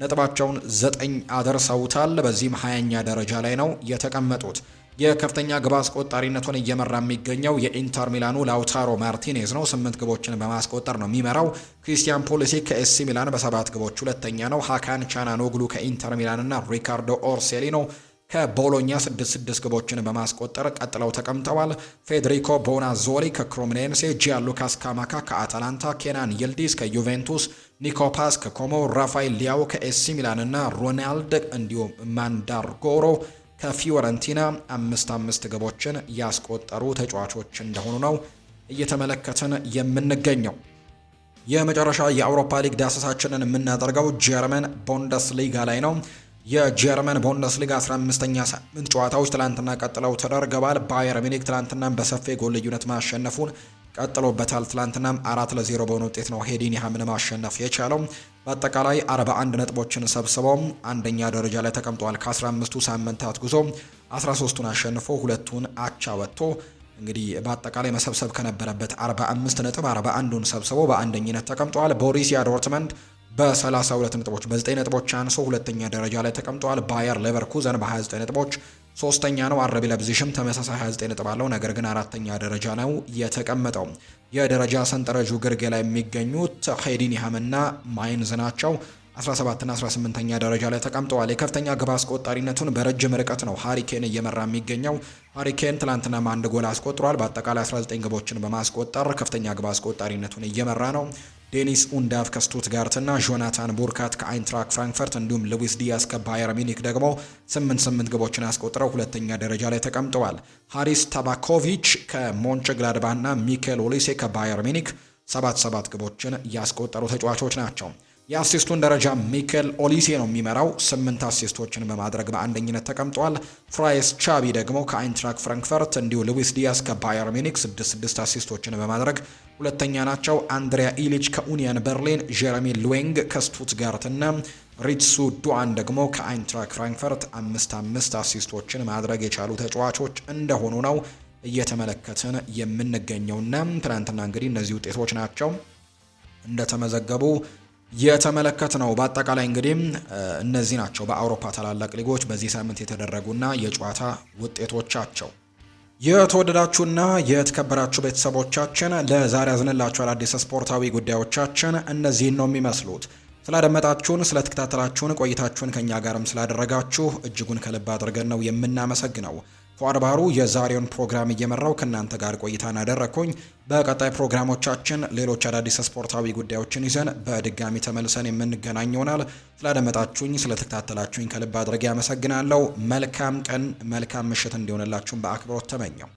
ነጥባቸውን 9 አደርሰውታል። በዚህም 20ኛ ደረጃ ላይ ነው የተቀመጡት። የከፍተኛ ግብ አስቆጣሪነቱን እየመራ የሚገኘው የኢንተር ሚላኑ ላውታሮ ማርቲኔዝ ነው። 8 ግቦችን በማስቆጠር ነው የሚመራው። ክሪስቲያን ፖሊሲክ ከኤሲ ሚላን በ7 ግቦች ሁለተኛ ነው። ሃካን ቻናኖግሉ ከኢንተር ሚላን እና ሪካርዶ ኦርሴሊኖ ከቦሎኛ 6 ግቦችን በማስቆጠር ቀጥለው ተቀምጠዋል። ፌዴሪኮ ቦናዞሊ ከክሮምኔንሴ፣ ጂያሉካስ ካማካ ከአታላንታ፣ ኬናን ይልዲዝ ከዩቬንቱስ፣ ኒኮፓስ ከኮሞ፣ ራፋኤል ሊያው ከኤሲ ሚላን እና ሮናልድ እንዲሁም ማንዳርጎሮ ከፊዮረንቲና 5 ግቦችን ያስቆጠሩ ተጫዋቾች እንደሆኑ ነው እየተመለከትን የምንገኘው። የመጨረሻ የአውሮፓ ሊግ ዳሰሳችንን የምናደርገው ጀርመን ቡንደስሊጋ ላይ ነው። የጀርመን ቡንደስሊጋ 15ኛ ሳምንት ጨዋታዎች ትላንትና ቀጥለው ተደርገዋል። ባየር ሚኒክ ትላንትናም በሰፊ ጎል ልዩነት ማሸነፉን ቀጥሎበታል። ትላንትናም 4-0 በሆነ ውጤት ነው ሄዲንሃምን ማሸነፍ የቻለው። በአጠቃላይ 41 ነጥቦችን ሰብስበው አንደኛ ደረጃ ላይ ተቀምጧል። ከ15ቱ ሳምንታት ጉዞ 13ቱን አሸንፎ 2ቱን አቻ ወጥቶ እንግዲህ በአጠቃላይ መሰብሰብ ከነበረበት 45 ነጥብ 41ን ሰብስቦ በአንደኝነት ተቀምጧል። ቦሩሲያ ዶርትመንድ በ32 ነጥቦች በ9 ነጥቦች አንሶ ሁለተኛ ደረጃ ላይ ተቀምጧል። ባየር ሌቨርኩዘን በ29 ነጥቦች ሶስተኛ ነው። አረቢ ለብዚሽም ተመሳሳይ 29 ነጥብ አለው። ነገር ግን አራተኛ ደረጃ ነው የተቀመጠው። የደረጃ ሰንጠረዡ ግርጌ ላይ የሚገኙት ሄዲንሃምና ማይንዝ ናቸው። 17ና 18ኛ ደረጃ ላይ ተቀምጠዋል። የከፍተኛ ግብ አስቆጣሪነቱን በረጅም ርቀት ነው ሃሪኬን እየመራ የሚገኘው። ሃሪኬን ትላንትናም 1 ጎል አስቆጥሯል። በአጠቃላይ 19 ግቦችን በማስቆጠር ከፍተኛ ግብ አስቆጣሪነቱን እየመራ ነው። ዴኒስ ኡንዳቭ ከስቱትጋርትና ጆናታን ቡርካት ከአይንትራክ ፍራንክፈርት እንዲሁም ሉዊስ ዲያስ ከባየር ሚኒክ ደግሞ 8 ግቦችን አስቆጥረው ሁለተኛ ደረጃ ላይ ተቀምጠዋል። ሃሪስ ታባኮቪች ከሞንቸግላድባና ሚኬል ኦሊሴ ከባየር ሚኒክ 7 ግቦችን ያስቆጠሩ ተጫዋቾች ናቸው። የአሲስቱን ደረጃ ሚኬል ኦሊሴ ነው የሚመራው 8 አሲስቶችን በማድረግ በአንደኝነት ተቀምጧል። ፍራይስ ቻቢ ደግሞ ከአይንትራክ ፍራንክፈርት እንዲሁ ሉዊስ ዲያስ ከባየር ሚኒክ 6 አሲስቶችን በማድረግ ሁለተኛ ናቸው። አንድሪያ ኢሊች ከኡኒየን በርሊን፣ ጀረሚ ሉዌንግ ከስቱትጋርትና ሪትሱ ዱአን ደግሞ ከአይንትራክ ፍራንክፈርት 5 አሲስቶችን ማድረግ የቻሉ ተጫዋቾች እንደሆኑ ነው እየተመለከትን የምንገኘውና ትናንትና እንግዲህ እነዚህ ውጤቶች ናቸው እንደተመዘገቡ የተመለከት ነው። በአጠቃላይ እንግዲህ እነዚህ ናቸው በአውሮፓ ታላላቅ ሊጎች በዚህ ሳምንት የተደረጉና የጨዋታ ውጤቶቻቸው። የተወደዳችሁና የተከበራችሁ ቤተሰቦቻችን ለዛሬ ያዝንላችሁ አዳዲስ ስፖርታዊ ጉዳዮቻችን እነዚህን ነው የሚመስሉት። ስላደመጣችሁን፣ ስለተከታተላችሁን፣ ቆይታችሁን ከኛ ጋርም ስላደረጋችሁ እጅጉን ከልብ አድርገን ነው የምናመሰግነው። ፏድ ባህሩ የዛሬውን ፕሮግራም እየመራው ከእናንተ ጋር ቆይታን አደረግኩኝ። በቀጣይ ፕሮግራሞቻችን ሌሎች አዳዲስ ስፖርታዊ ጉዳዮችን ይዘን በድጋሚ ተመልሰን የምንገናኝ ይሆናል። ስላደመጣችሁኝ፣ ስለተከታተላችሁኝ ከልብ አድርጌ አመሰግናለሁ። መልካም ቀን፣ መልካም ምሽት እንዲሆንላችሁም በአክብሮት ተመኘው።